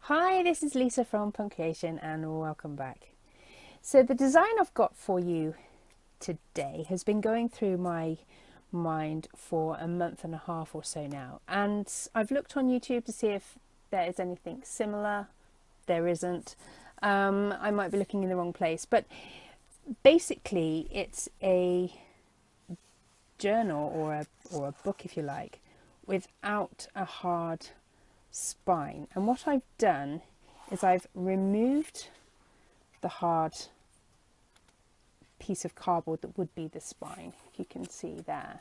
Hi, this is Lisa from Puncreation and welcome back. So the design I've got for you today has been going through my mind for a month and a half or so now, and I've looked on YouTube to see if there is anything similar. There isn't. I might be looking in the wrong place, but basically it's a journal or a book, if you like, without a hard spine. And what I've done is I've removed the hard piece of cardboard that would be the spine, if you can see there,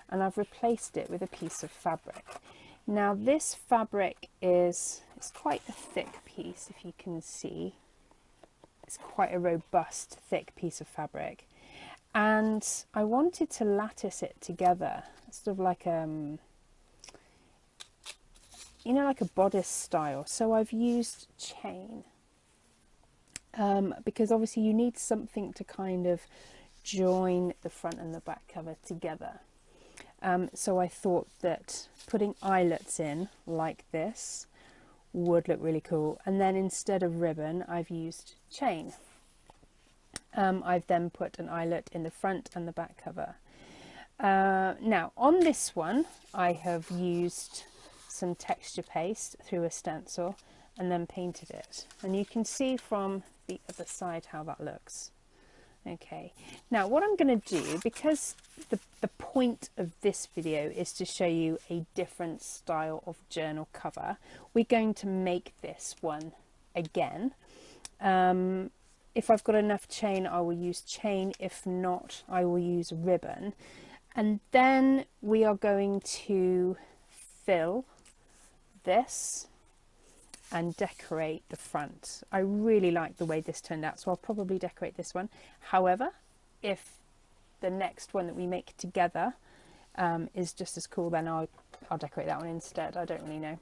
and I've replaced it with a piece of fabric. Now this fabric it's quite a thick piece, if you can see. It's quite a robust, thick piece of fabric, and I wanted to lattice it together, sort of like like a bodice style. So I've used chain. Because obviously you need something to kind of join the front and the back cover together. So I thought that putting eyelets in like this would look really cool. And then instead of ribbon, I've used chain. I've then put an eyelet in the front and the back cover. Now on this one, I have used some texture paste through a stencil and then painted it. And you can see from the other side how that looks. Okay, now what I'm going to do, because the point of this video is to show you a different style of journal cover, we're going to make this one again. If I've got enough chain, I will use chain. If not, I will use ribbon. And then we are going to fill this and decorate the front. I really like the way this turned out, so I'll probably decorate this one. However, if the next one that we make together is just as cool, then I'll decorate that one instead. I don't really know.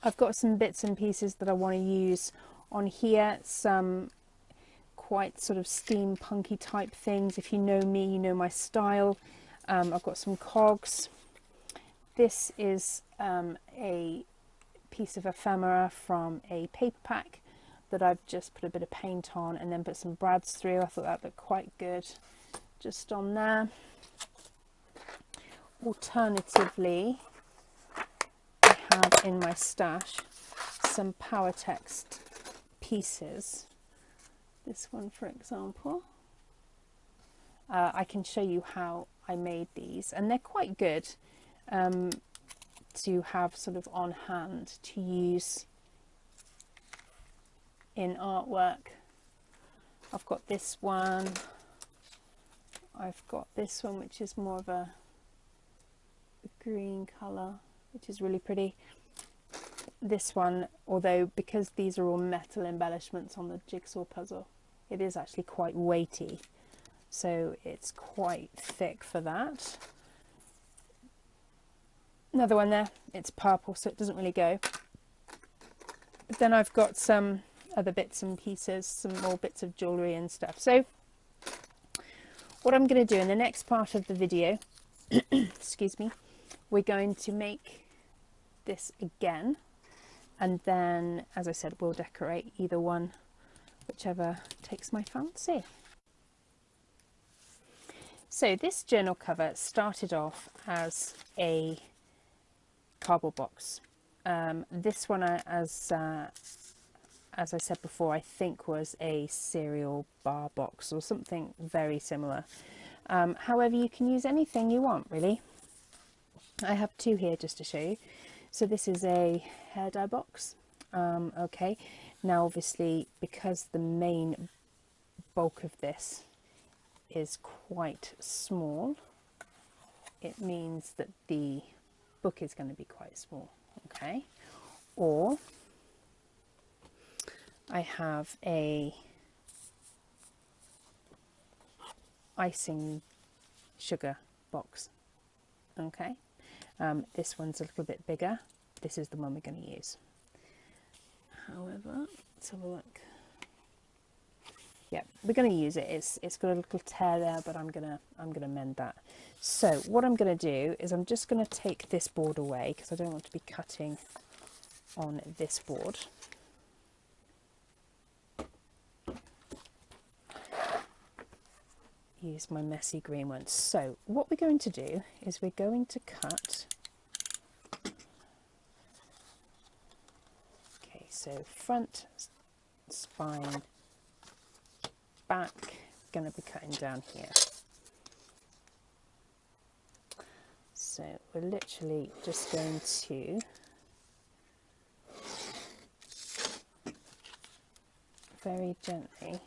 I've got some bits and pieces that I want to use on here, some quite sort of steampunky type things. If you know me, you know my style. I've got some cogs. This is a piece of ephemera from a paper pack that I've just put a bit of paint on and then put some brads through. I thought that looked quite good just on there. Alternatively, I have in my stash some Power Text pieces. This one, for example. I can show you how I made these, and they're quite good to have sort of on hand to use in artwork. I've got this one, I've got this one which is more of a green colour, which is really pretty. This one, although because these are all metal embellishments on the jigsaw puzzle, it is actually quite weighty, so it's quite thick for that. Another one there, it's purple, so it doesn't really go. But then I've got some other bits and pieces, some more bits of jewellery and stuff. So what I'm going to do in the next part of the video, excuse me, we're going to make this again, and then, as I said, we'll decorate either one, whichever takes my fancy. So this journal cover started off as a cardboard box. This one, as I said before, I think was a cereal bar box or something very similar. However, you can use anything you want, really. I have two here just to show you. So this is a hair dye box. Okay, now obviously because the main bulk of this is quite small, it means that the book is going to be quite small. Okay, or I have a icing sugar box. Okay, this one's a little bit bigger. This is the one we're going to use. However, let's have a look. Yeah, we're going to use it. It's got a little tear there, but I'm gonna mend that. So what I'm going to do is I'm just going to take this board away because I don't want to be cutting on this board. Use my messy green one. So what we're going to do is we're going to cut, okay, so front, spine, back, going to be cutting down here. So we're literally just going to very gently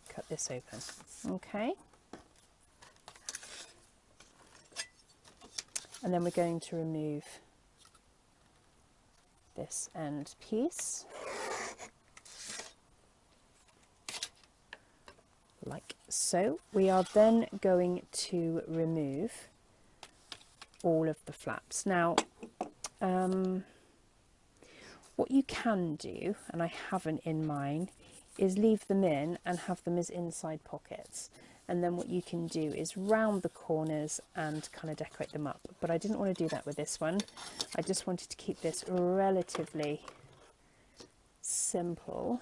cut this open. Okay. And then we're going to remove this end piece, like so. We are then going to remove all of the flaps. Now, what you can do, and I haven't in mine, is leave them in and have them as inside pockets. And then what you can do is round the corners and kind of decorate them up. But I didn't want to do that with this one. I just wanted to keep this relatively simple.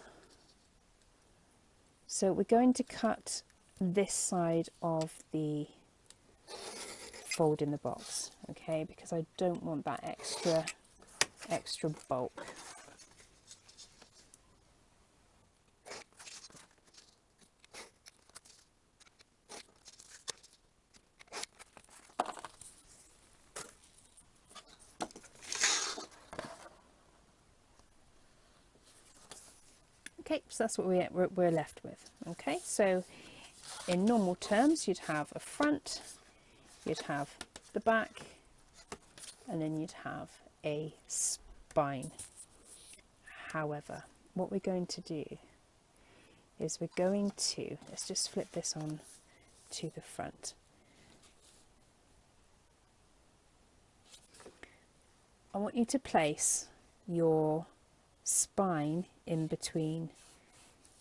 So we're going to cut this side of the fold in the box, okay, because I don't want that extra bulk. Okay, so that's what we're left with. Okay, so in normal terms, you'd have a front, you'd have the back, and then you'd have a spine. However, what we're going to do is we're going to, let's just flip this on to the front. I want you to place your spine in between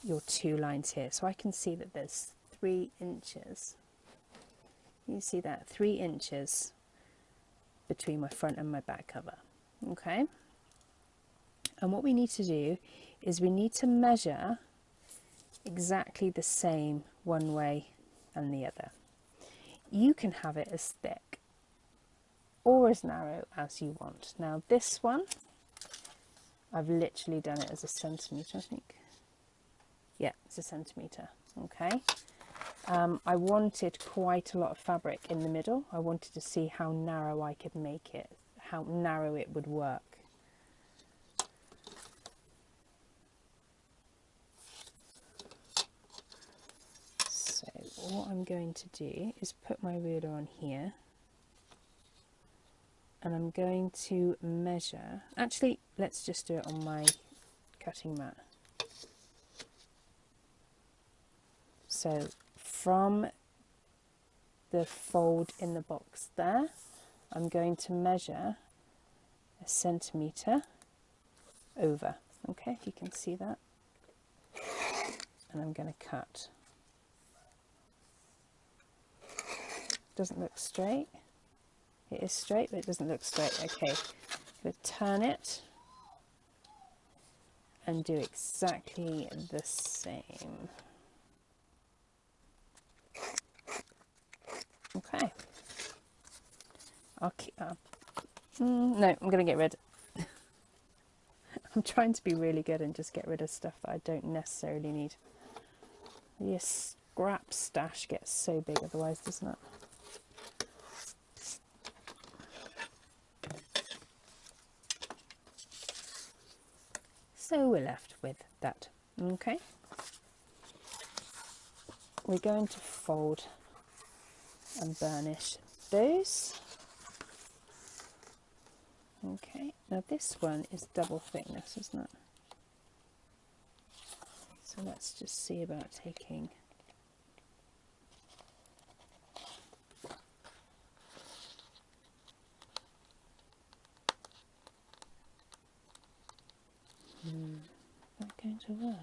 your two lines here. So I can see that there's 3 inches. You see that? 3 inches between my front and my back cover. Okay? And what we need to do is we need to measure exactly the same one way and the other. You can have it as thick or as narrow as you want. Now this one, I've literally done it as a centimetre, I think. Yeah, it's a centimetre, okay. I wanted quite a lot of fabric in the middle. I wanted to see how narrow I could make it, how narrow it would work. So what I'm going to do is put my ruler on here, and I'm going to measure, actually let's just do it on my cutting mat. So from the fold in the box there, I'm going to measure 1 centimetre over, okay, if you can see that, and I'm going to cut. Doesn't look straight. It is straight, but it doesn't look straight. Okay, we'll turn it and do exactly the same. Okay. I'll keep no, I'm going to get rid. I'm trying to be really good and just get rid of stuff that I don't necessarily need. Your scrap stash gets so big otherwise, doesn't it? So we're left with that. Okay. We're going to fold and burnish those. Okay, now this one is double thickness, isn't it? So let's just see about taking not going to work.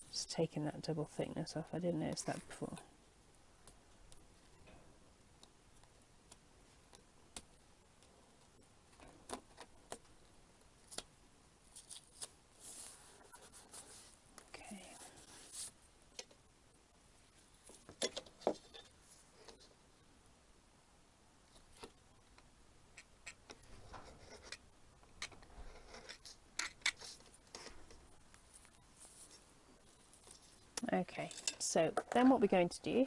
Let's taking that double thickness off. I didn't notice that before. Okay, so then what we're going to do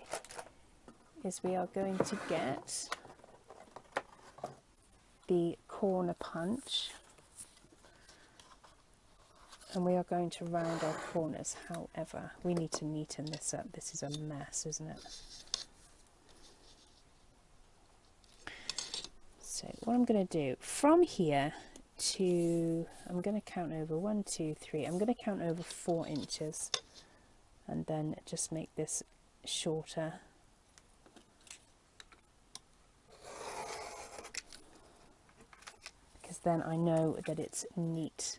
is we are going to get the corner punch, and we are going to round our corners. However, we need to neaten this up. This is a mess, isn't it? So what I'm going to do from here to, I'm going to count over 1, 2, 3. I'm going to count over 4 inches. And then just make this shorter. Because then I know that it's neat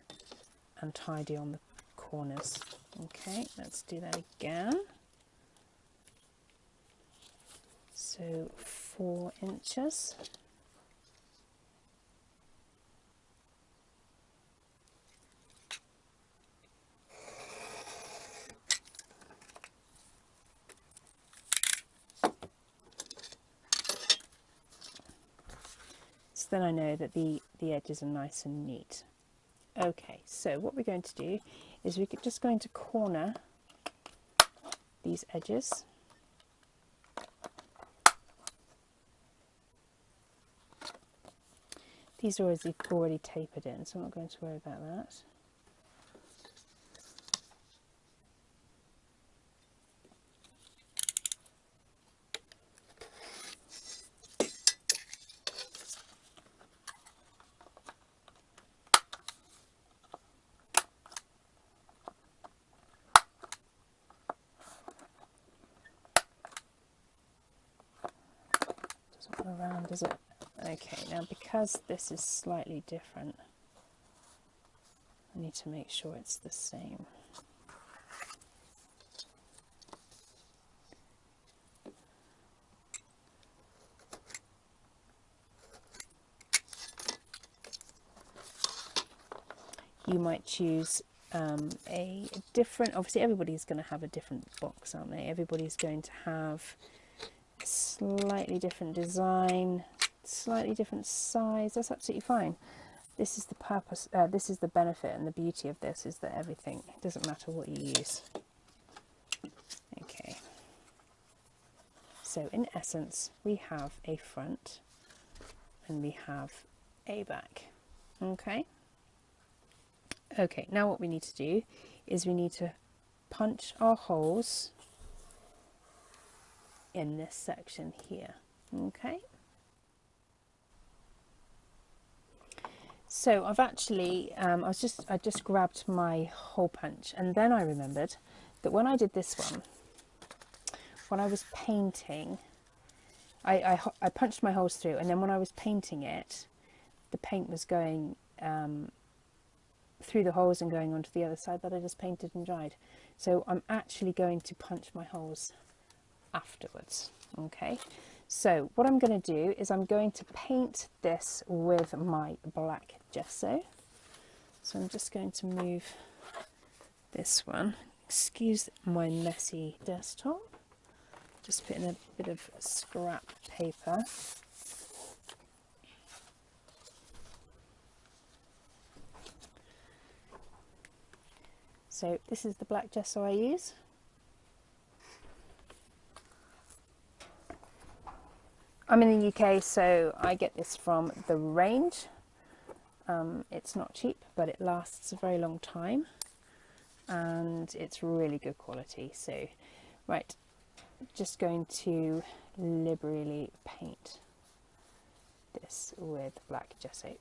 and tidy on the corners. Okay, let's do that again. So 4 inches. Then I know that the edges are nice and neat. Okay, so what we're going to do is we're just going to corner these edges. These are already tapered in, so I'm not going to worry about that. Around, is it? Okay, now because this is slightly different, I need to make sure it's the same. You might choose a different, obviously everybody's going to have a different box, aren't they? Everybody's going to have slightly different design, slightly different size. That's absolutely fine. This is the purpose, this is the benefit and the beauty of this, is that everything, it doesn't matter what you use. Okay, so in essence we have a front and we have a back. Okay, now what we need to do is we need to punch our holes in this section here. Okay, so I've actually I just grabbed my hole punch, and then I remembered that when I did this one, when I was painting, I punched my holes through, and then when I was painting it, the paint was going through the holes and going onto the other side that I just painted and dried. So I'm actually going to punch my holes afterwards. Okay, so what I'm going to do is I'm going to paint this with my black gesso. So I'm just going to move this one. Excuse my messy desktop. Just put in a bit of scrap paper. So this is the black gesso I use. I'm in the UK, so I get this from The Range. It's not cheap, but it lasts a very long time and it's really good quality. So, right, just going to liberally paint this with black gesso.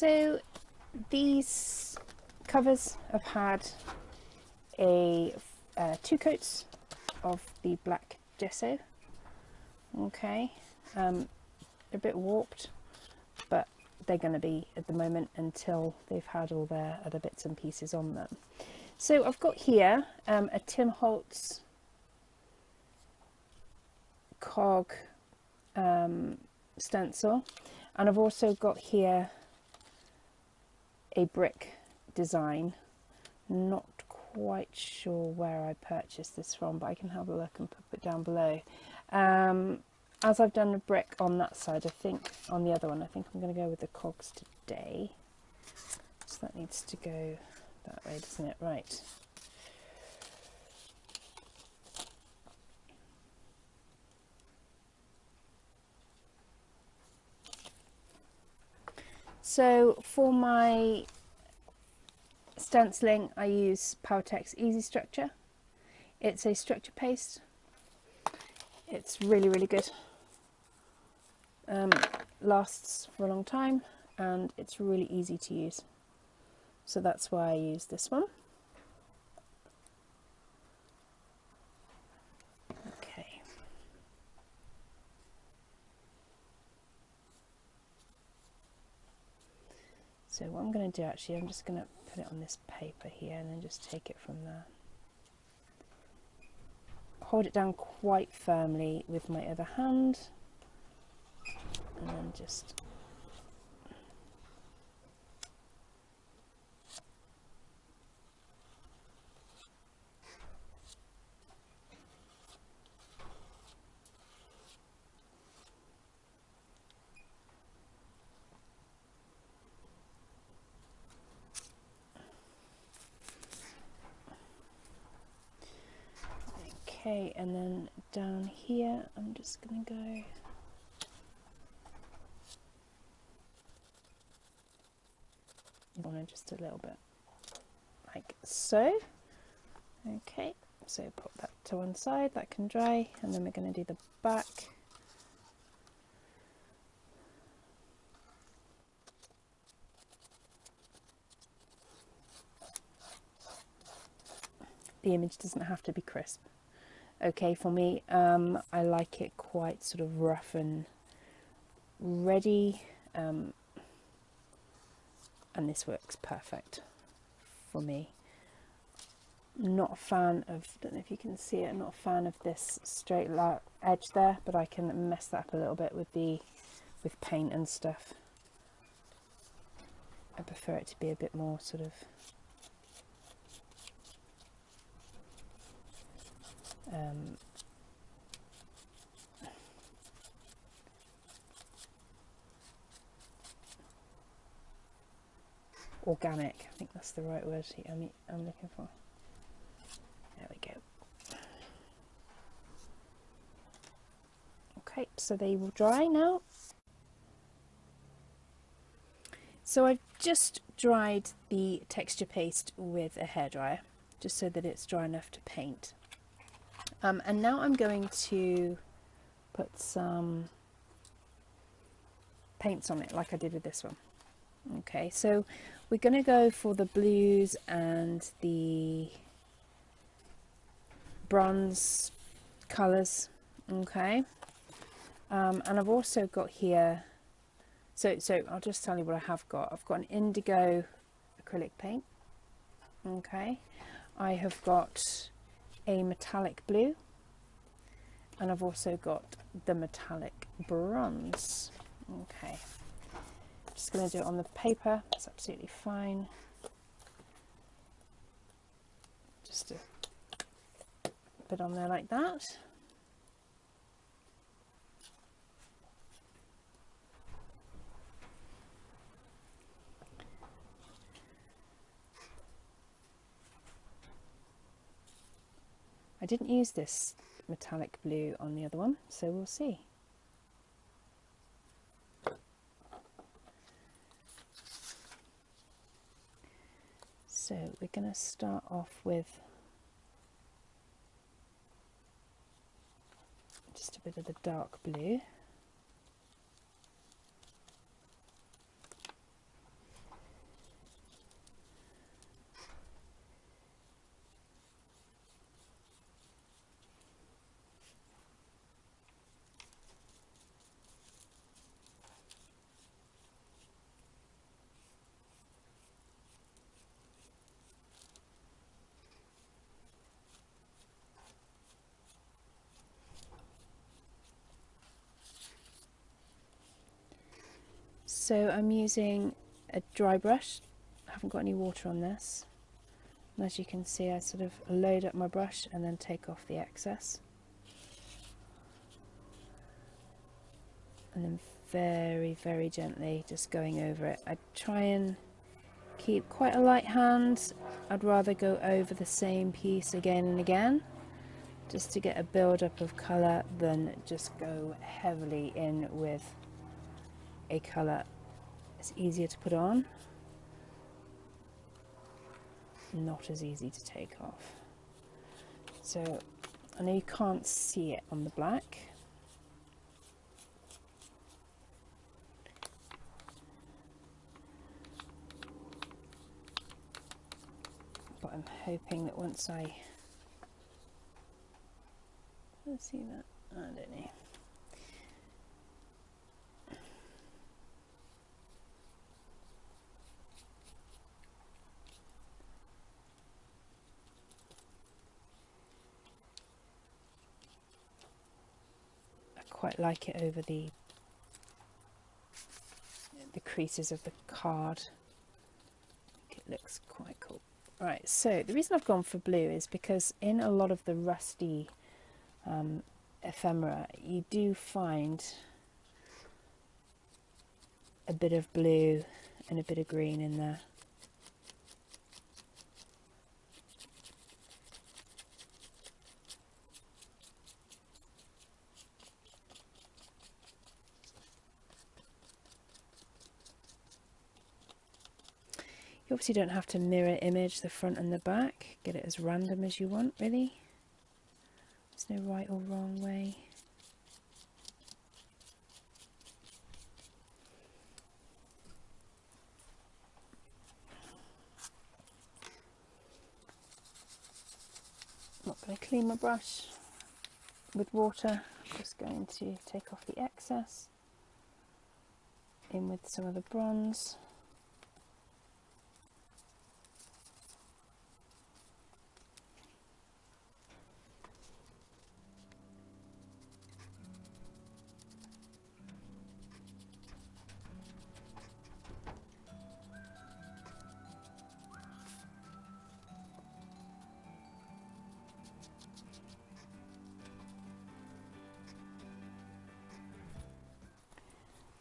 So these covers have had a 2 coats of the black gesso. Okay, a bit warped, but they're going to be at the moment until they've had all their other bits and pieces on them. So I've got here a Tim Holtz cog stencil, and I've also got here a brick design. Not quite sure where I purchased this from, but I can have a look and put it down below. As I've done the brick on that side, I think on the other one, I think I'm going to go with the cogs today. So that needs to go that way, doesn't it? Right. So for my stenciling, I use Powertex Easy Structure. It's a structure paste. It's really, really good. Lasts for a long time, and it's really easy to use. So that's why I use this one. Okay. So what I'm going to do, actually, I'm just going to put it on this paper here and then just take it from there. Hold it down quite firmly with my other hand, and then just okay, and then down here I'm just going to go on just a little bit like so. Okay, so put that to one side, that can dry, and then we're going to do the back. The image doesn't have to be crisp. Okay, for me, I like it quite sort of rough and ready, and this works perfect for me. Not a fan of, don't know if you can see it, I'm not a fan of this straight edge there, but I can mess that up a little bit with paint and stuff. I prefer it to be a bit more sort of organic. I think that's the right word I'm looking for. There we go. Okay, so they will dry now. So I've just dried the texture paste with a hairdryer, just so that it's dry enough to paint. And now I'm going to put some paints on it like I did with this one. Okay, so we're going to go for the blues and the bronze colours. Okay, and I've also got here, so I'll just tell you what I have got. I've got an indigo acrylic paint. Okay, I have got a metallic blue, and I've also got the metallic bronze. Okay, just going to do it on the paper. That's absolutely fine. Just a bit on there like that. I didn't use this metallic blue on the other one, so we'll see. So we're going to start off with just a bit of the dark blue. So I'm using a dry brush. I haven't got any water on this. And as you can see, I sort of load up my brush and then take off the excess. And then very, very gently just going over it. I try and keep quite a light hand. I'd rather go over the same piece again and again, just to get a build-up of colour, than just go heavily in with a colour. It's easier to put on, not as easy to take off. So I know you can't see it on the black, but I'm hoping that once let's see that, I don't know. I quite like it over the creases of the card. I think it looks quite cool. Right, so the reason I've gone for blue is because in a lot of the rusty ephemera, you do find a bit of blue and a bit of green in there. You obviously don't have to mirror image the front and the back, get it as random as you want, really. There's no right or wrong way. I'm not going to clean my brush with water, I'm just going to take off the excess in with some of the bronze.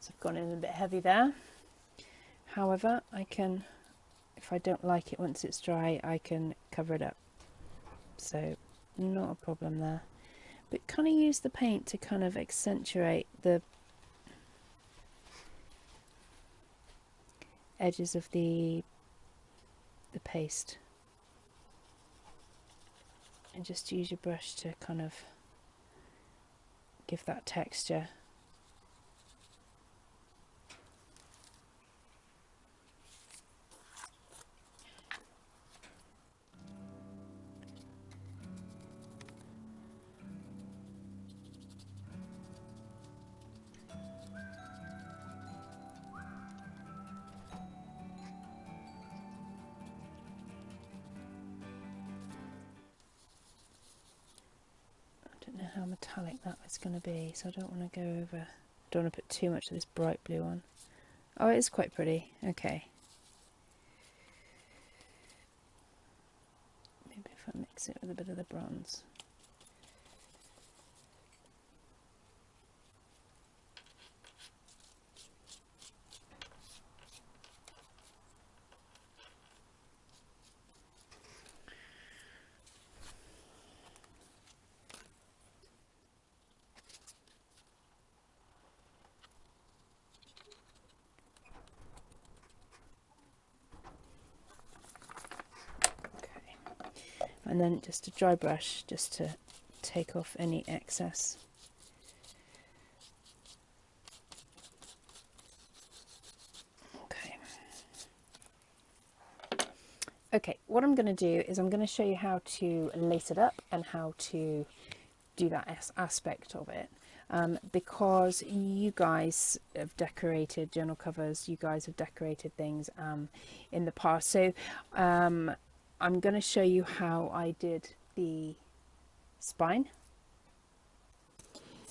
So I've gone in a bit heavy there. However, I can, if I don't like it once it's dry, I can cover it up. So not a problem there. But kind of use the paint to kind of accentuate the edges of the paste. And just use your brush to kind of give that texture. I don't know how metallic that is going to be, so I don't want to go over, don't want to put too much of this bright blue on. Oh, it is quite pretty. Okay. Maybe if I mix it with a bit of the bronze. And then just a dry brush just to take off any excess. Okay, what I'm going to do is I'm going to show you how to lace it up and how to do that aspect of it. Because you guys have decorated journal covers, you guys have decorated things in the past. So I'm going to show you how I did the spine.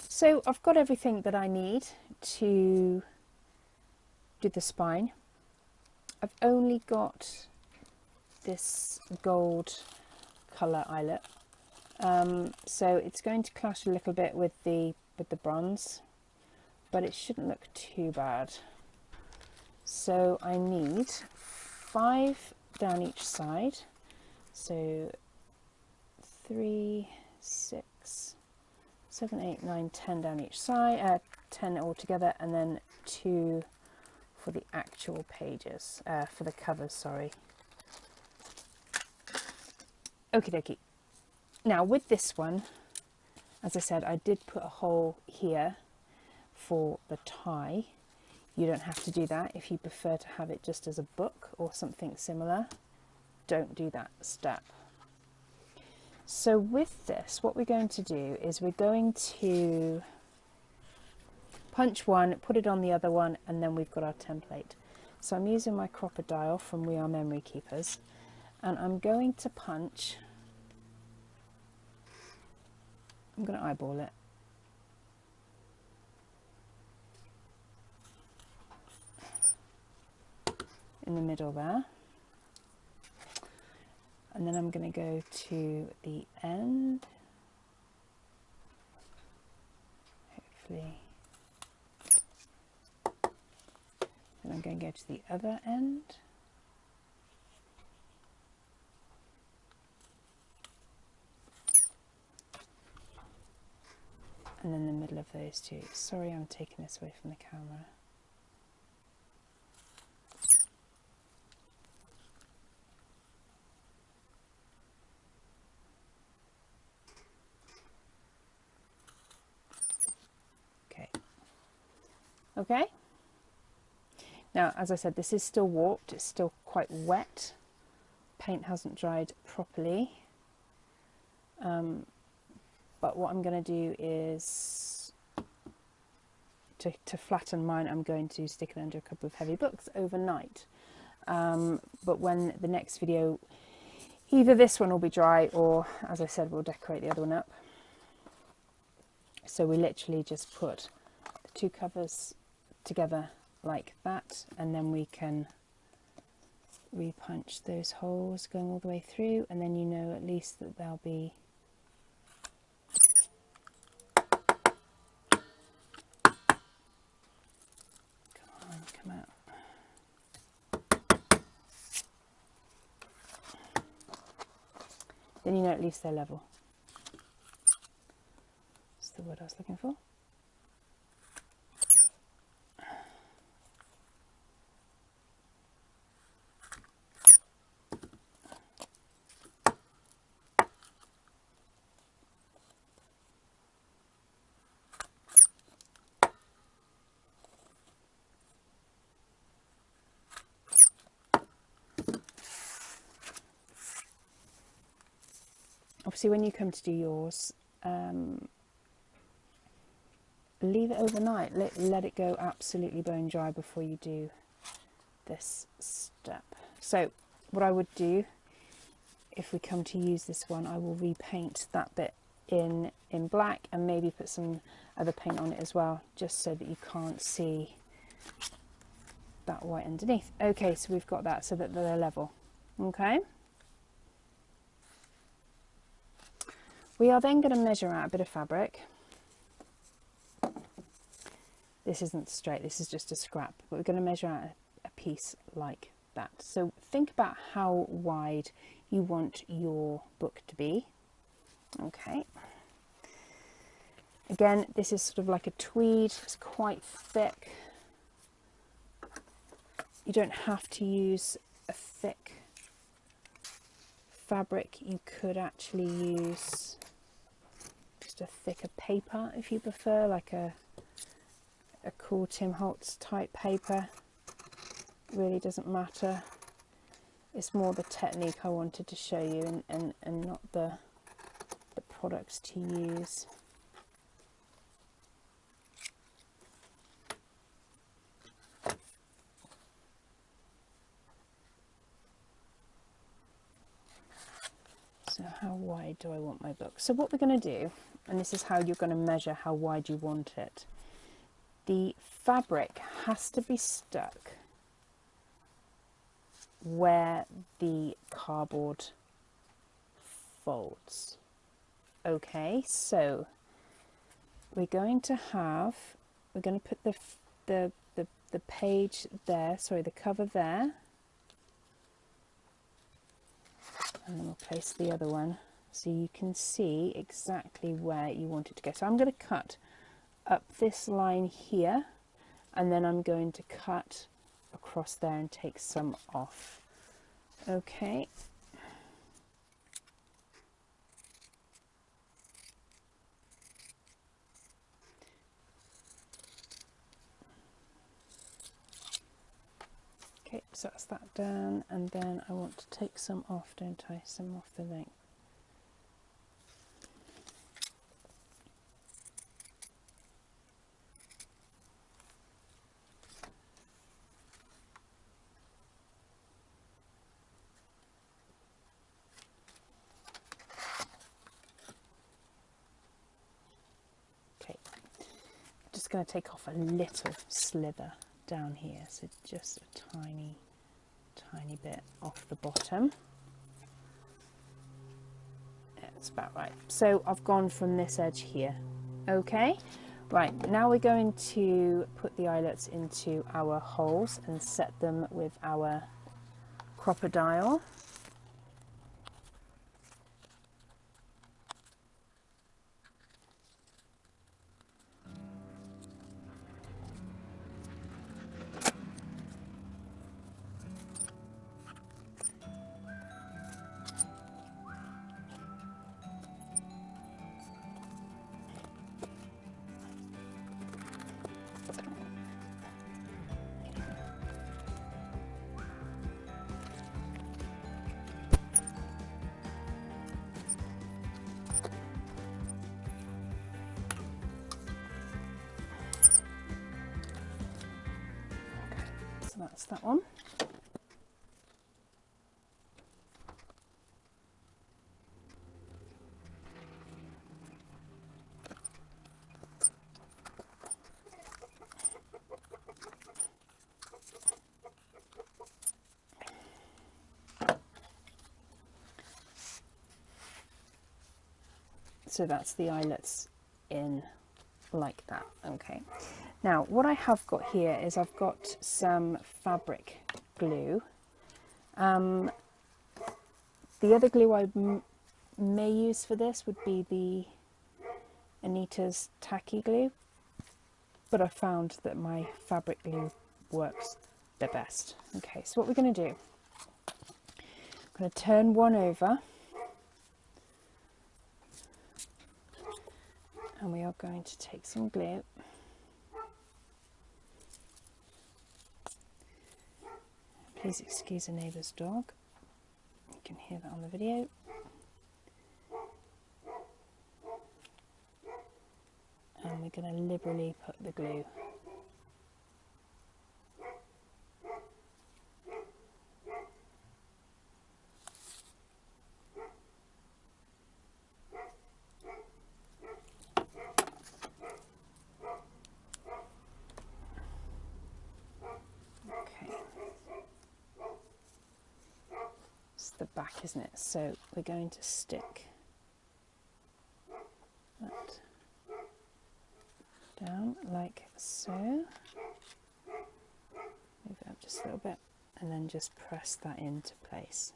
So I've got everything that I need to do the spine. I've only got this gold colour eyelet, so it's going to clash a little bit with the bronze, but it shouldn't look too bad. So I need 5 down each side, so 3, 6, 7, 8, 9, 10 down each side, 10 all together, and then 2 for the actual pages, for the covers, sorry. Okie dokie. Now with this one, as I said, I did put a hole here for the tie. You don't have to do that. If you prefer to have it just as a book or something similar, don't do that step. So with this, what we're going to do is we're going to punch one, put it on the other one, and then we've got our template. So I'm using my Crop-A-Dial from We Are Memory Keepers, and I'm going to punch, I'm going to eyeball it. In the middle there. And then I'm going to go to the end. Hopefully. Then I'm going to go to the other end. And then the middle of those two. Sorry, I'm taking this away from the camera. Okay, now as I said, this is still warped, it's still quite wet, paint hasn't dried properly, but what I'm going to do is to flatten mine, I'm going to stick it under a couple of heavy books overnight, but when the next video, either this one will be dry or, as I said, we'll decorate the other one up. So we literally just put the 2 covers together like that, and then we can repunch those holes going all the way through, and then you know at least that they'll be come out. Then you know at least they're level. That's the word I was looking for. Obviously when you come to do yours, leave it overnight, let it go absolutely bone dry before you do this step. So what I would do, if we come to use this one, I will repaint that bit in black and maybe put some other paint on it as well, just so that you can't see that white underneath. Okay, so we've got that so that they're level. Okay. We are then going to measure out a bit of fabric. This isn't straight, this is just a scrap, but we're going to measure out a piece like that. So think about how wide you want your book to be. Okay. Again, this is sort of like a tweed, it's quite thick. You don't have to use a thick fabric, you could actually use just a thicker paper if you prefer, like a cool Tim Holtz type paper. Really doesn't matter. It's more the technique I wanted to show you and not the products to use. So how wide do I want my book? So what we're going to do, and this is how you're going to measure how wide you want it. the fabric has to be stuck where the cardboard folds. Okay, so we're going to put the page there, sorry, the cover there, and then we'll place the other one so you can see exactly where you want it to go. So I'm going to cut up this line here, and then I'm going to cut across there and take some off. Okay. Okay, so that's that done, and then I want to take some off, don't I? Some off the length. Okay, I'm just going to take off a little slither down here, so just a tiny bit off the bottom. That's about right. So I've gone from this edge here. Okay, right, now we're going to put the eyelets into our holes and set them with our Crop-A-Dile. So that's that one. So that's the eyelets in like that. Okay, now what I have got here is I've got some fabric glue. The other glue I may use for this would be the Anita's tacky glue, but I found that my fabric glue works the best. Okay, so what we're going to do, I'm going to turn one over, and we are going to take some glue. Please excuse a neighbour's dog. You can hear that on the video. And we're going to liberally put the glue. The back, isn't it? So we're going to stick that down like so. Move it up just a little bit, and then just press that into place.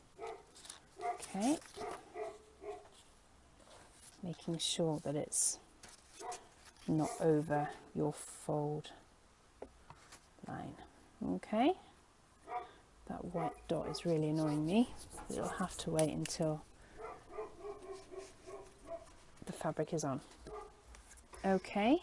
Okay, making sure that it's not over your fold line. Okay, that white dot is really annoying me. It'll have to wait until the fabric is on. Okay.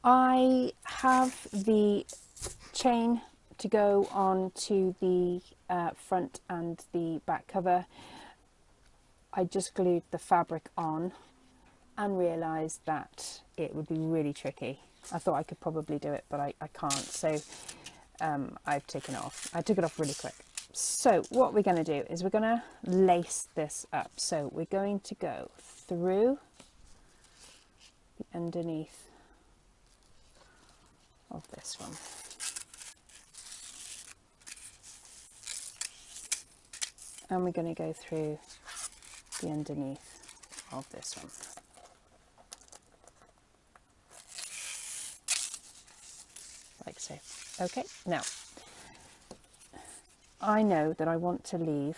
I have the chain to go on to the front and the back cover. I just glued the fabric on and realised that it would be really tricky. I thought I could probably do it, but I can't, so I've taken it off. I took it off really quick. So what we're going to do is we're going to lace this up. So we're going to go through the underneath of this one. And we're going to go through the underneath of this one. Like so. Okay, now I know that I want to leave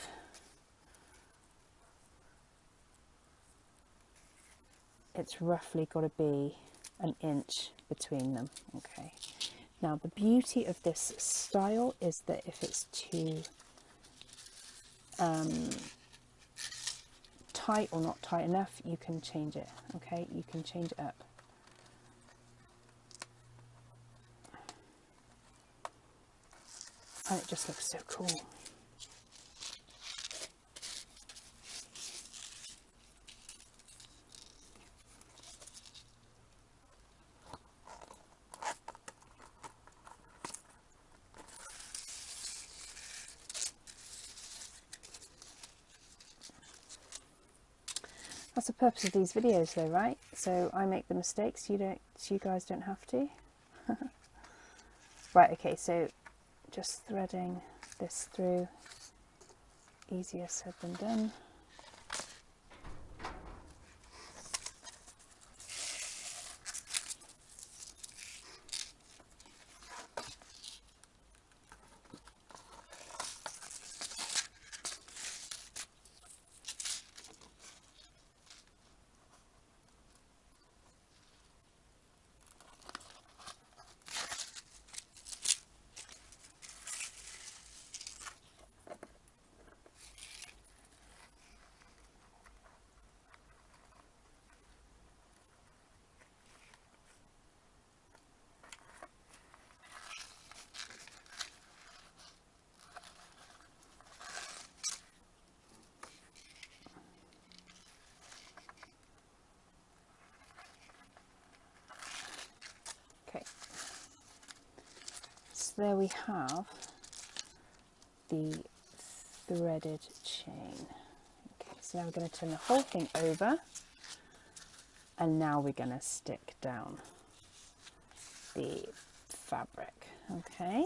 it's roughly got to be an inch between them. Okay, now the beauty of this style is that if it's too tight or not tight enough, you can change it. Okay, you can change it up. And it just looks so cool. That's the purpose of these videos though, right? So I make the mistakes, you guys don't have to. Right, okay, so just threading this through, easier said than done. Okay, so there we have the threaded chain. Okay, so now we're going to turn the whole thing over, and now we're going to stick down the fabric. Okay,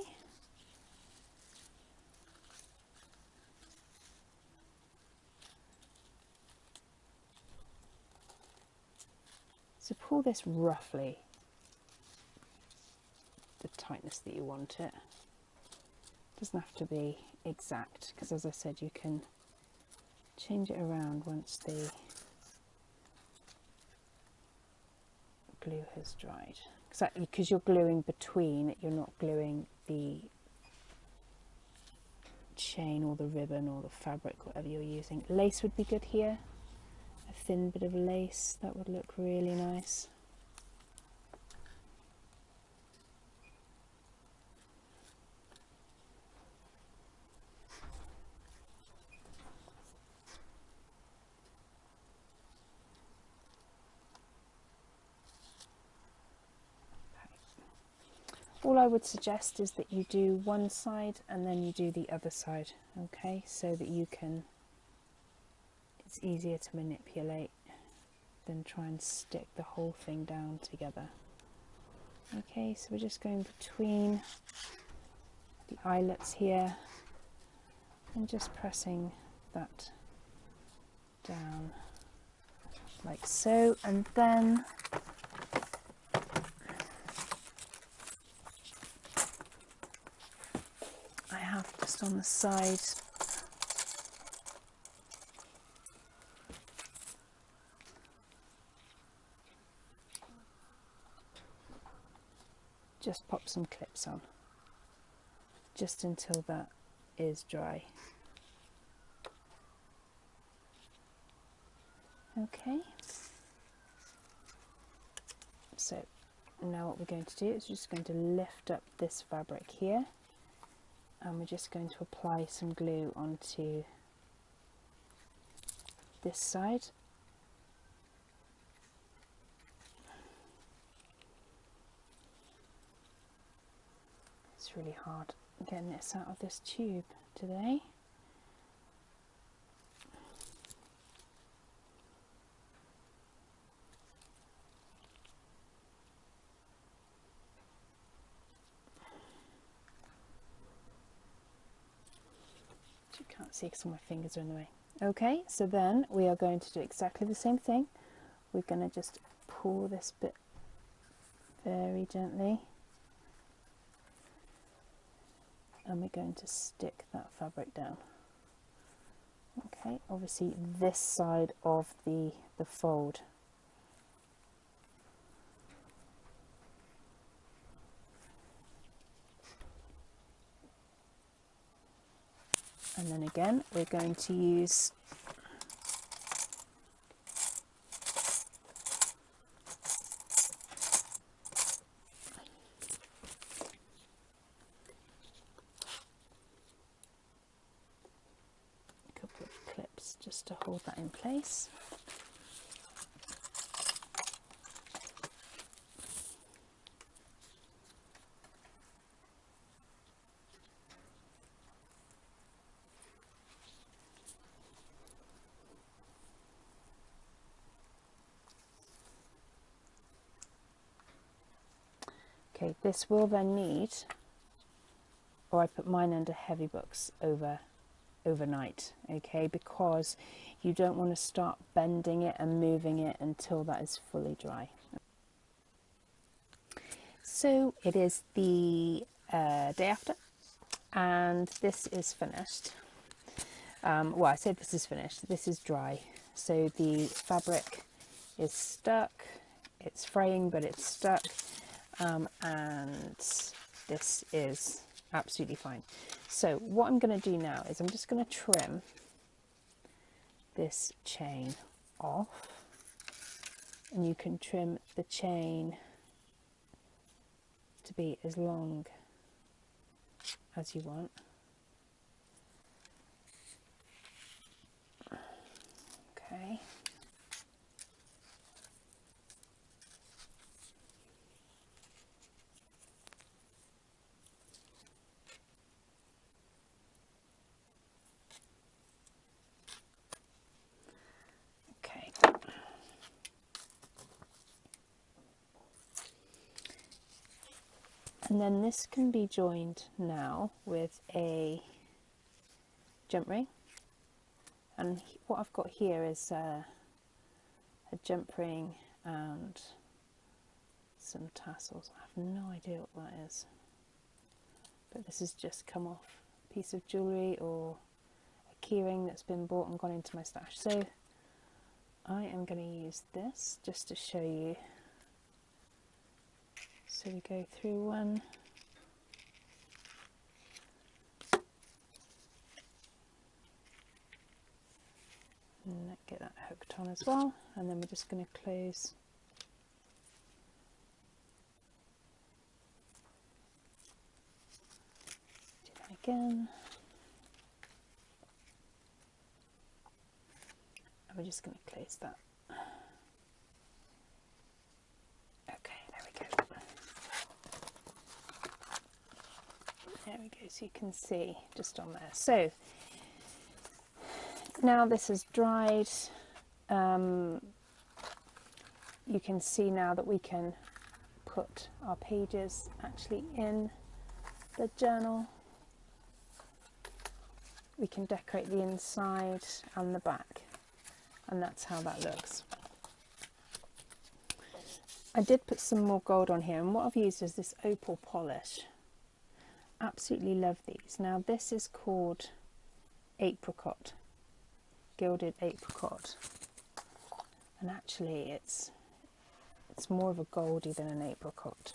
so pull this roughly the tightness that you want it. Doesn't have to be exact, because as I said, you can change it around once the glue has dried. Exactly, because you're gluing between, you're not gluing the chain or the ribbon or the fabric, whatever you're using. Lace would be good here, a thin bit of lace, that would look really nice. All I would suggest is that you do one side and then you do the other side, okay, so that you can, it's easier to manipulate than try and stick the whole thing down together. Okay, so we're just going between the eyelets here and just pressing that down like so, and then I have just on the side just pop some clips on just until that is dry. Okay, so now what we're going to do is just going to lift up this fabric here, and we're just going to apply some glue onto this side. It's really hard getting this out of this tube today. You can't see because my fingers are in the way. Okay, so then we are going to do exactly the same thing. We're going to just pull this bit very gently, and we're going to stick that fabric down. Okay, obviously this side of the fold. And then again, we're going to use a couple of clips just to hold that in place. Okay, this will then need, or I put mine under heavy books overnight, okay, because you don't want to start bending it and moving it until that is fully dry. So it is the day after, and this is finished. Well, I said this is finished, this is dry. So the fabric is stuck, it's fraying, but it's stuck. And this is absolutely fine. So what I'm going to do now is I'm just going to trim this chain off, and you can trim the chain to be as long as you want. Okay. And then this can be joined now with a jump ring, and what I've got here is a jump ring and some tassels. I have no idea what that is, but this has just come off a piece of jewellery or a keyring that's been bought and gone into my stash. So I am going to use this just to show you. So we go through one, and get that hooked on as well, and then we're just going to close do that again, and we're just going to close that. There we go, so you can see just on there. So now this is dried, you can see now that we can put our pages actually in the journal. We can decorate the inside and the back, and that's how that looks. I did put some more gold on here, and what I've used is this opal polish. Absolutely love these. Now this is called apricot, gilded apricot, and actually it's more of a goldie than an apricot.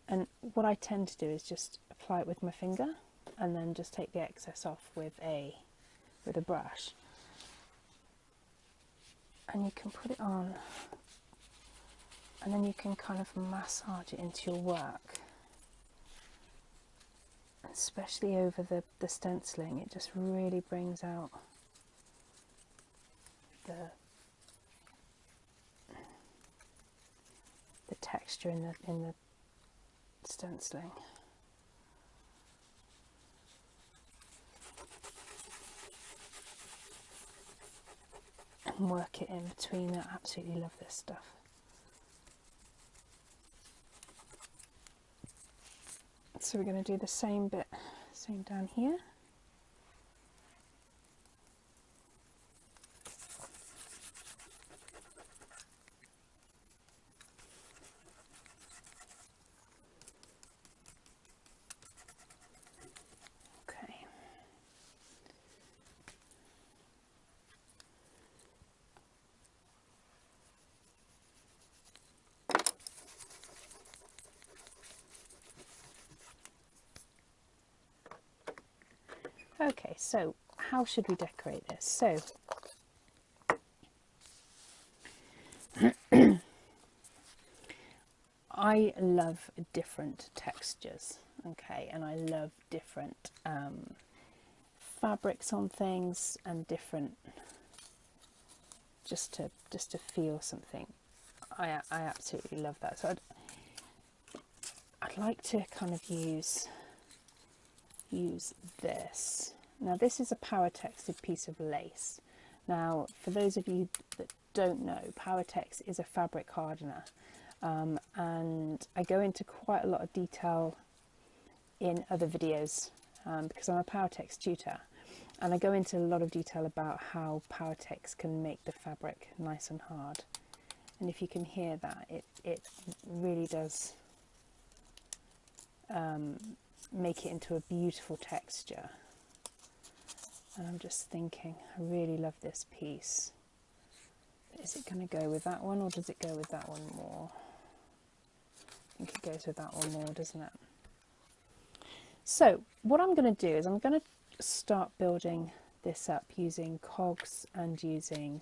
And what I tend to do is just apply it with my finger and then just take the excess off with a brush, and you can put it on And then you can kind of massage it into your work, especially over the stenciling. It just really brings out the texture in the stenciling. And work it in between. I absolutely love this stuff. So we're going to do the same bit, same down here. Okay. Okay, so how should we decorate this? So I love different textures, okay, and I love different fabrics on things and different, just to feel something. I absolutely love that. So I'd like to kind of use this. Now this is a Powertex piece of lace. Now for those of you that don't know, Powertex is a fabric hardener, and I go into quite a lot of detail in other videos because I'm a Powertex tutor, and I go into a lot of detail about how Powertex can make the fabric nice and hard. And if you can hear that, it really does make it into a beautiful texture. And I'm just thinking, I really love this piece. Is it going to go with that one, or does it go with that one more? I think it goes with that one more, doesn't it? So what I'm going to do is I'm going to start building this up using cogs and using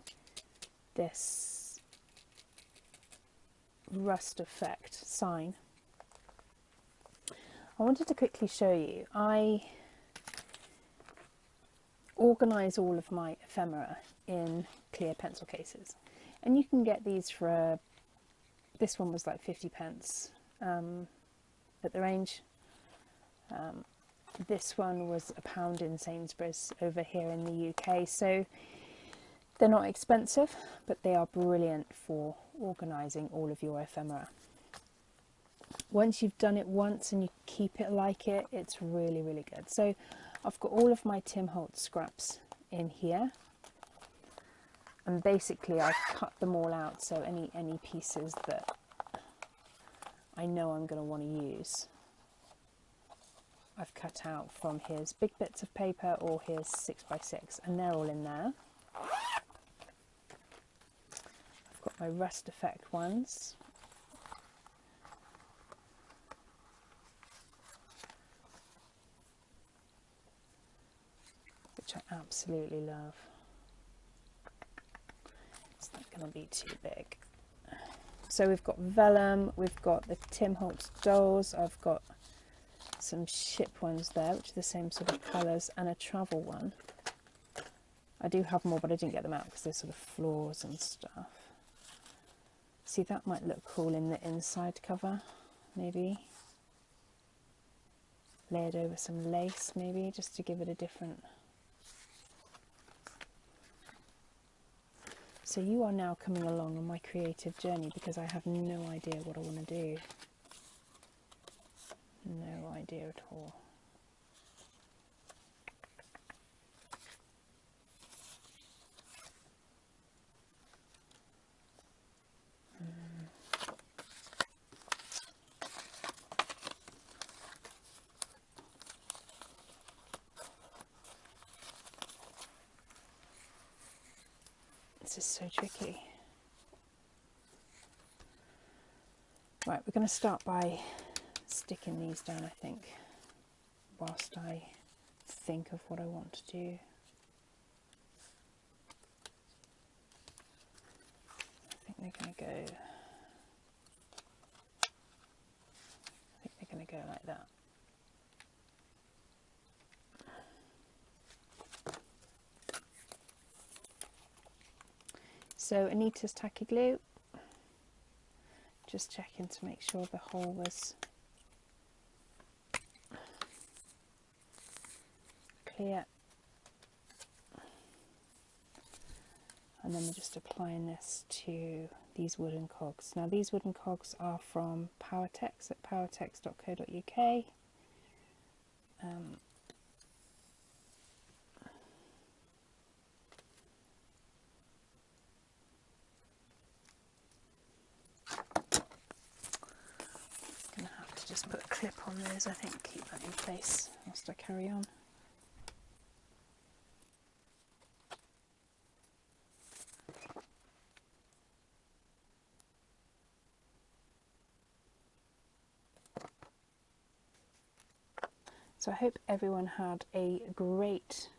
this rust effect sign. I wanted to quickly show you, I organise all of my ephemera in clear pencil cases, and you can get these for this one was like 50p at the range. This one was £1 in Sainsbury's over here in the UK, so they're not expensive, but they are brilliant for organising all of your ephemera. Once you've done it once and you keep it like it, it's really, really good. So I've got all of my Tim Holtz scraps in here, and basically I've cut them all out, so any pieces that I know I'm going to want to use, I've cut out from his big bits of paper or his 6x6, and they're all in there. I've got my rust effect ones. Which I absolutely love. It's not going to be too big. So we've got vellum, we've got the Tim Holtz dolls, I've got some ship ones there, which are the same sort of colours, and a travel one. I do have more, but I didn't get them out because they're sort of floors and stuff. See, that might look cool in the inside cover, maybe. Layered over some lace, maybe, just to give it a different... So you are now coming along on my creative journey because I have no idea what I want to do. No idea at all. This is so tricky. Right, we're going to start by sticking these down, I think, whilst I think of what I want to do. I think they're going to go So Anita's tacky glue, just checking to make sure the hole was clear. And then we're just applying this to these wooden cogs. Now these wooden cogs are from Powertex at powertex.co.uk. Gonna have to just put a clip on those, I think, keep that in place whilst I carry on. So I hope everyone had a great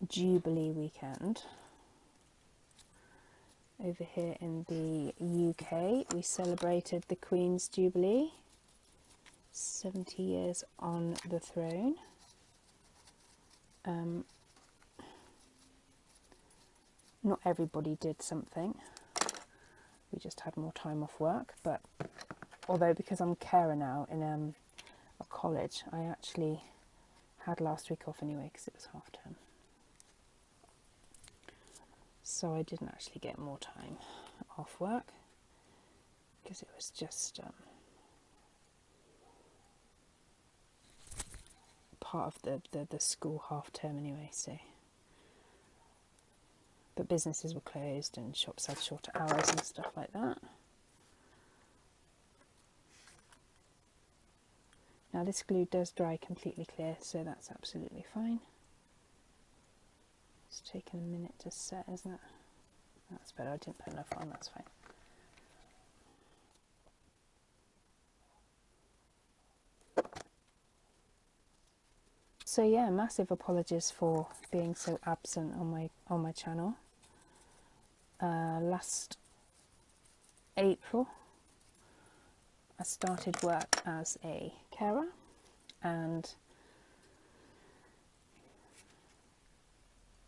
Jubilee weekend. Over here in the UK, we celebrated the Queen's Jubilee, 70 years on the throne. Not everybody did something, we just had more time off work, but although because I'm carer now in a college, I actually had last week off anyway because it was half term. So I didn't actually get more time off work because it was just part of the school half term anyway. So, but businesses were closed and shops had shorter hours and stuff like that. Now this glue does dry completely clear, so that's absolutely fine. It's taken a minute to set, isn't it? That's better, I didn't put enough on, that's fine. So yeah, massive apologies for being so absent on my channel. Last April I started work as a carer, and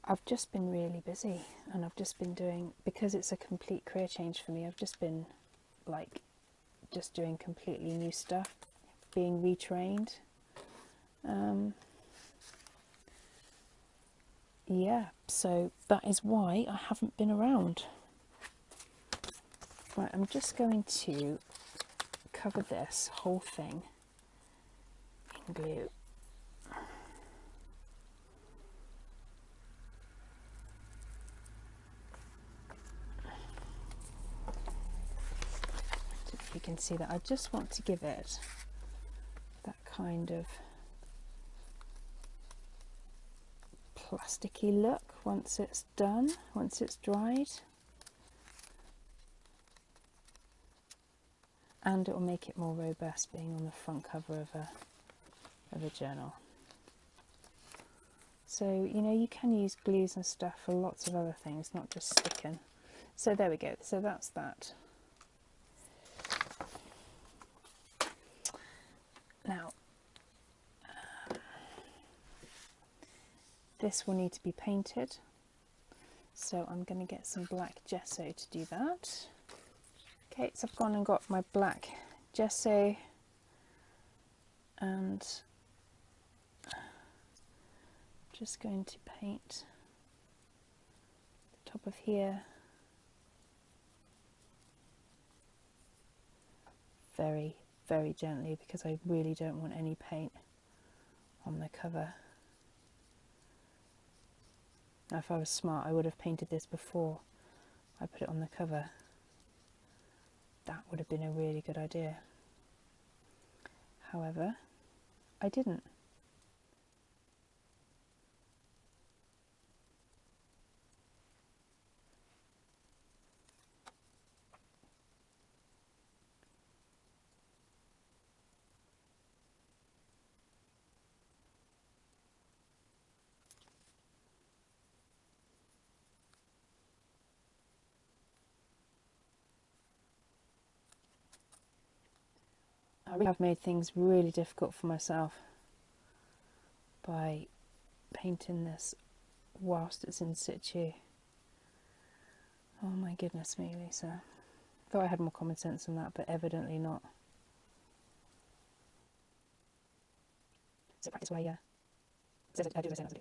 I've just been really busy, and I've just been doing, because it's a complete career change for me, I've just been like just doing completely new stuff, being retrained. Yeah, so that is why I haven't been around. Right, I'm just going to cover this whole thing in glue. If you can see that, I just want to give it that kind of plasticky look once it's done, once it's dried. And it will make it more robust being on the front cover of a journal. So, you know, you can use glues and stuff for lots of other things, not just sticking. So there we go, so that's that. Now, this will need to be painted, so I'm going to get some black gesso to do that. Okay, so I've gone and got my black gesso, and just going to paint the top of here very, very gently, because I really don't want any paint on the cover. Now, if I was smart, I would have painted this before I put it on the cover. That would have been a really good idea. However, I didn't. I have made things really difficult for myself by painting this whilst it's in situ. Oh my goodness me, Lisa. Thought I had more common sense than that, but evidently not. So practice why, yeah. I do the same as I do.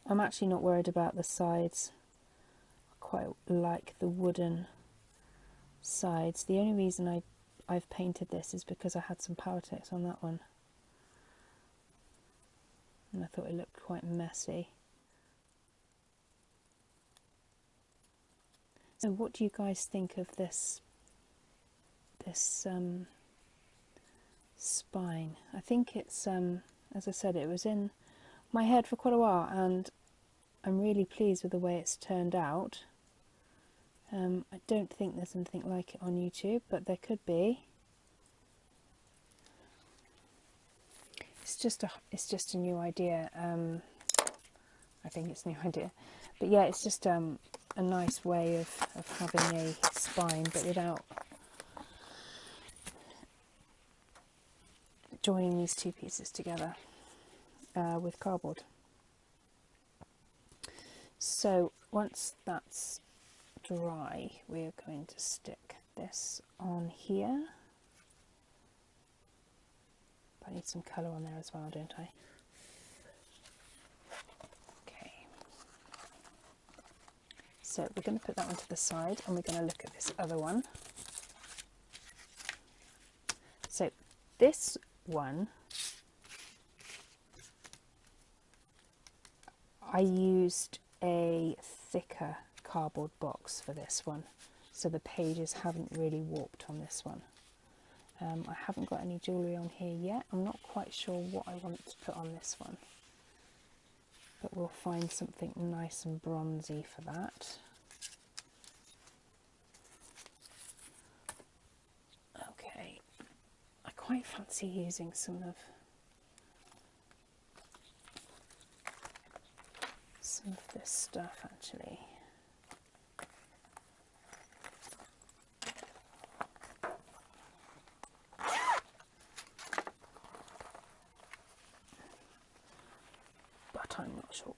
I'm actually not worried about the sides. I quite like the wooden sides. The only reason I've painted this is because I had some Powertex on that one. And I thought it looked quite messy. So what do you guys think of this spine? I think it's, as I said, it was in my head for quite a while, and I'm really pleased with the way it's turned out. I don't think there's anything like it on YouTube, but there could be. It's just a new idea. I think it's a new idea, but yeah, it's just a nice way of having a spine, but without joining these two pieces together with cardboard. So once that's dry, we're going to stick this on here. I need some colour on there as well, don't I? Okay. So we're going to put that one to the side, and we're going to look at this other one. So this one, I used a thicker cardboard box for this one, so the pages haven't really warped on this one. I haven't got any jewellery on here yet. I'm not quite sure what I want to put on this one, but we'll find something nice and bronzy for that. Okay, I quite fancy using some of this stuff actually. But I'm not sure.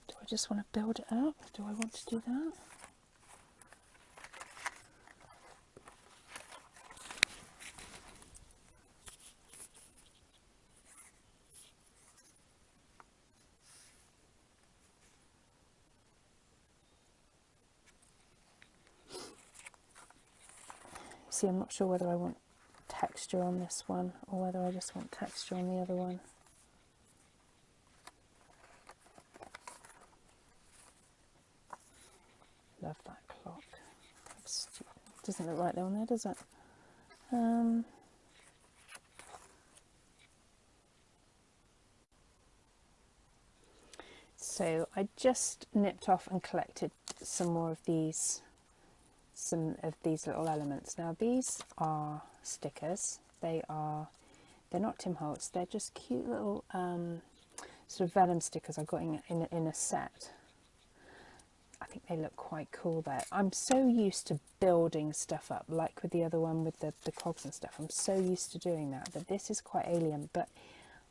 Do I just want to build it up? Do I want to do that? See, I'm not sure whether I want texture on this one or whether I just want texture on the other one. Love that clock. Doesn't look right there on there, does it? So I just nipped off and collected some of these little elements. Now these are stickers. They're not Tim Holtz. They're just cute little sort of vellum stickers I got in a set. I think they look quite cool there. I'm so used to building stuff up, like with the other one with the cogs and stuff. I'm so used to doing that this is quite alien, but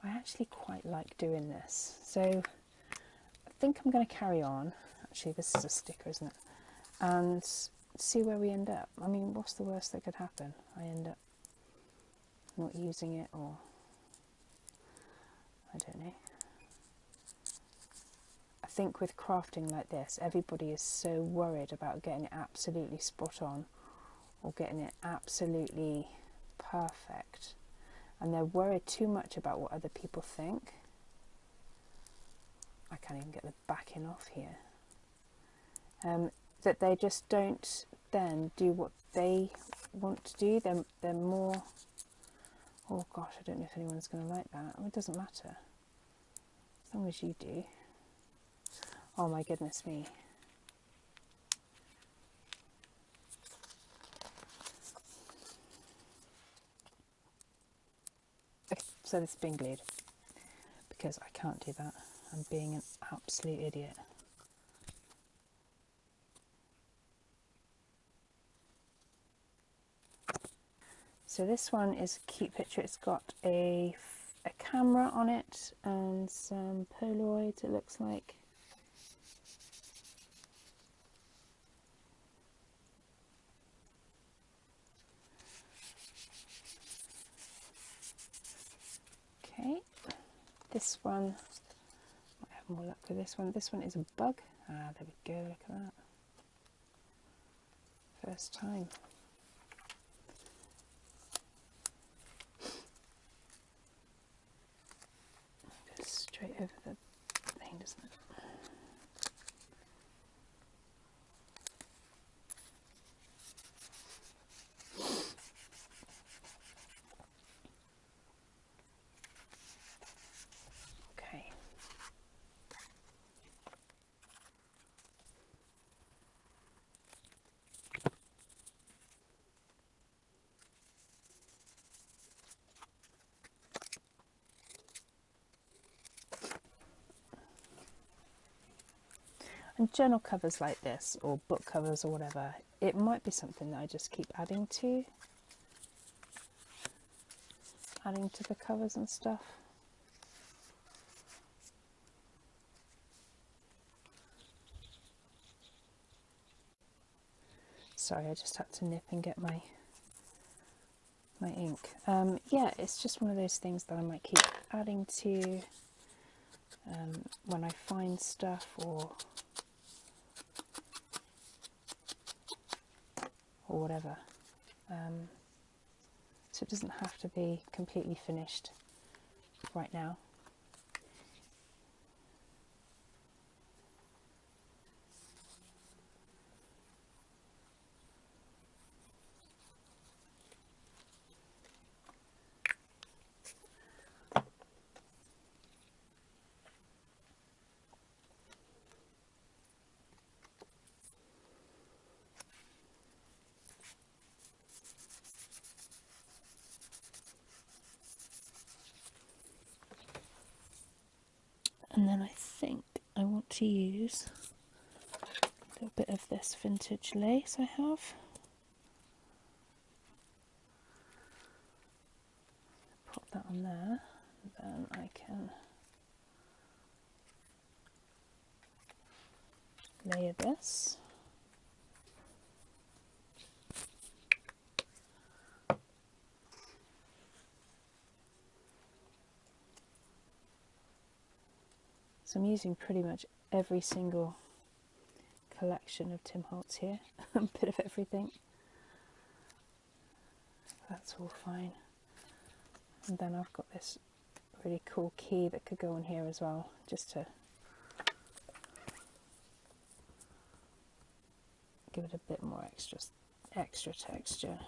I actually quite like doing this. So I think I'm going to carry on. Actually, this is a sticker, isn't it? And see where we end up. I mean, what's the worst that could happen? I end up not using it, or I don't know. I think with crafting like this, everybody is so worried about getting it absolutely spot on or getting it absolutely perfect, and they're worried too much about what other people think. I can't even get the backing off here. That they just don't then do what they want to do. They're more, oh gosh, I don't know if anyone's going to like that. Well, it doesn't matter as long as you do. Oh my goodness me. Okay, so this is being glued because I can't do that. I'm being an absolute idiot. So this one is a cute picture. It's got a camera on it and some Polaroids, it looks like. Okay, this one, might have more luck with this one. This one is a bug. Ah, there we go, look at that. First time. Goes straight over the thing, doesn't it? Okay. And journal covers like this, or book covers or whatever, it might be something that I just keep adding to the covers and stuff. Sorry, I just had to nip and get my ink. Yeah, it's just one of those things that I might keep adding to when I find stuff or whatever. So it doesn't have to be completely finished right now. And then I think I want to use a little bit of this vintage lace I have. Pop that on there, and then I can layer this. So I'm using pretty much every single collection of Tim Holtz here, a bit of everything. That's all fine. And then I've got this really cool key that could go on here as well, just to give it a bit more extra texture.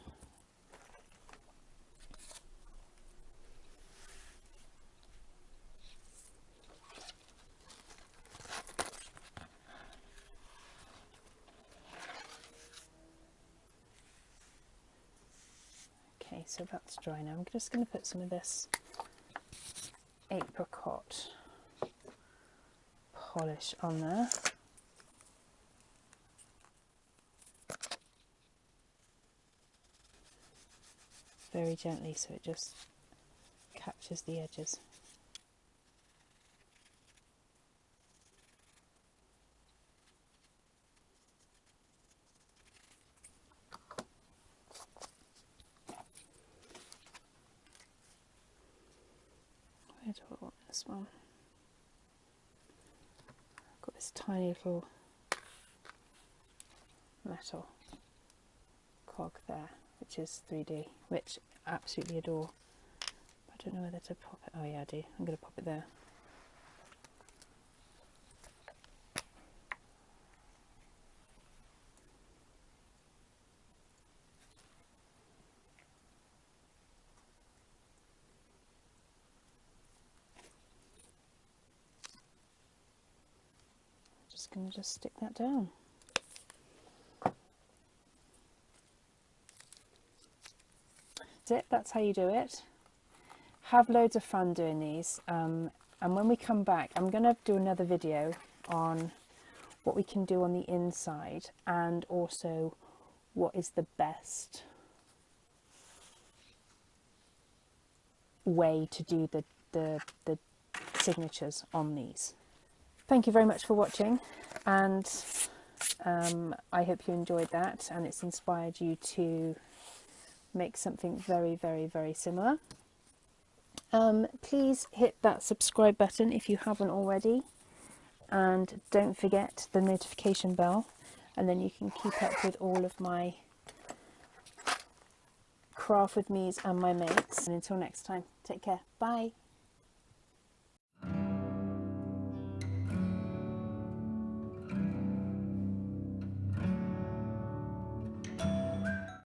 Okay, so that's dry now. I'm just going to put some of this apricot polish on there. Very gently so it just captures the edges. Where do I want this one? I've got this tiny little metal cog there, which is 3D, which I absolutely adore. I don't know whether to pop it. Oh yeah, I do. I'm going to pop it there. just going to just stick that down. That's it, that's how you do it. Have loads of fun doing these, and when we come back I'm going to do another video on what we can do on the inside and also what is the best way to do the signatures on these. Thank you very much for watching, and I hope you enjoyed that and it's inspired you to make something very, very, very similar. Please hit that subscribe button if you haven't already, and don't forget the notification bell, and then you can keep up with all of my craft with me's and my mates. And until next time, take care, bye.